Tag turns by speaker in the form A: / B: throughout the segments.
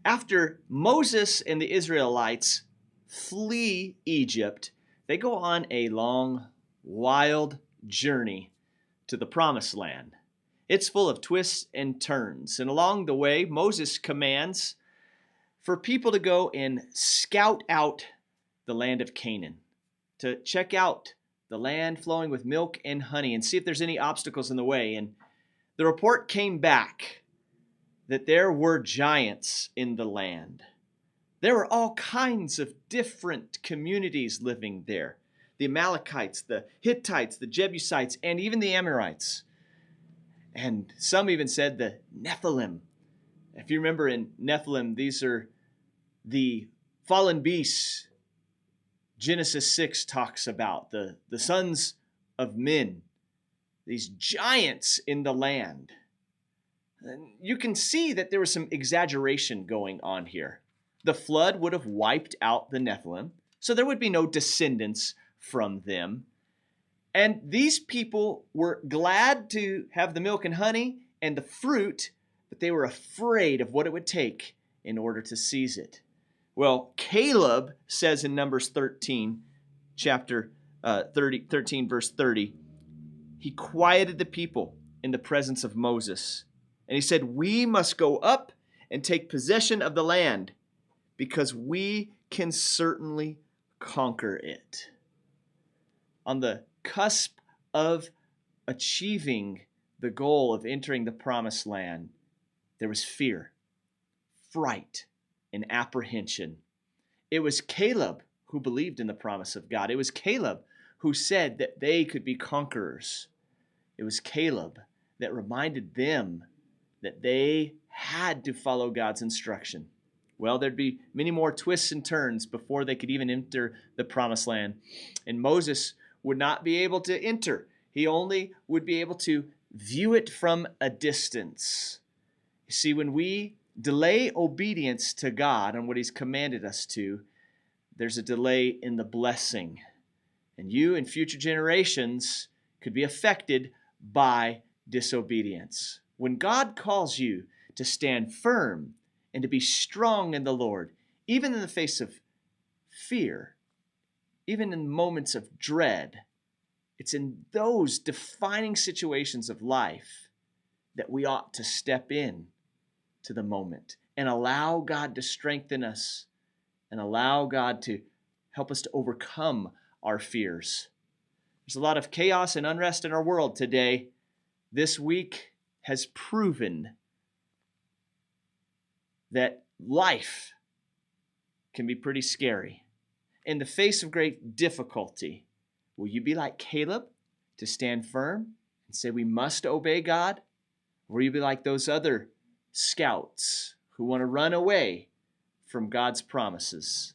A: After Moses and the Israelites flee Egypt, they go on a long, wild journey to the promised land. It's full of twists and turns, and along the way, Moses commands for people to go and scout out the land of Canaan, to check out the land flowing with milk and honey and see if there's any obstacles in the way. And the report came back that there were giants in the land. There were all kinds of different communities living there: the Amalekites, the Hittites, the Jebusites, and even the Amorites. And some even said the Nephilim. If you remember in Nephilim, these are the fallen beasts Genesis 6 talks about, the sons of men, these giants in the land. And you can see that there was some exaggeration going on here. The flood would have wiped out the Nephilim, so there would be no descendants from them. And these people were glad to have the milk and honey and the fruit, but they were afraid of what it would take in order to seize it. Well, Caleb says in Numbers 13, chapter 13, verse 30, he quieted the people in the presence of Moses. And he said, "We must go up and take possession of the land, because we can certainly conquer it." On the cusp of achieving the goal of entering the promised land, there was fear, fright, and apprehension. It was Caleb who believed in the promise of God. It was Caleb who said that they could be conquerors. It was Caleb that reminded them that they had to follow God's instruction. Well, there'd be many more twists and turns before they could even enter the promised land. And Moses would not be able to enter. He only would be able to view it from a distance. You see, when we delay obedience to God on what he's commanded us to, there's a delay in the blessing. And you and future generations could be affected by disobedience. When God calls you to stand firm and to be strong in the Lord, even in the face of fear, even in moments of dread, it's in those defining situations of life that we ought to step in to the moment and allow God to strengthen us and allow God to help us to overcome our fears. There's a lot of chaos and unrest in our world today. This week has proven that life can be pretty scary. In the face of great difficulty, will you be like Caleb to stand firm and say we must obey God? Or will you be like those other scouts who want to run away from God's promises?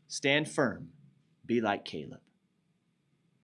A: Stand firm. Be like Caleb.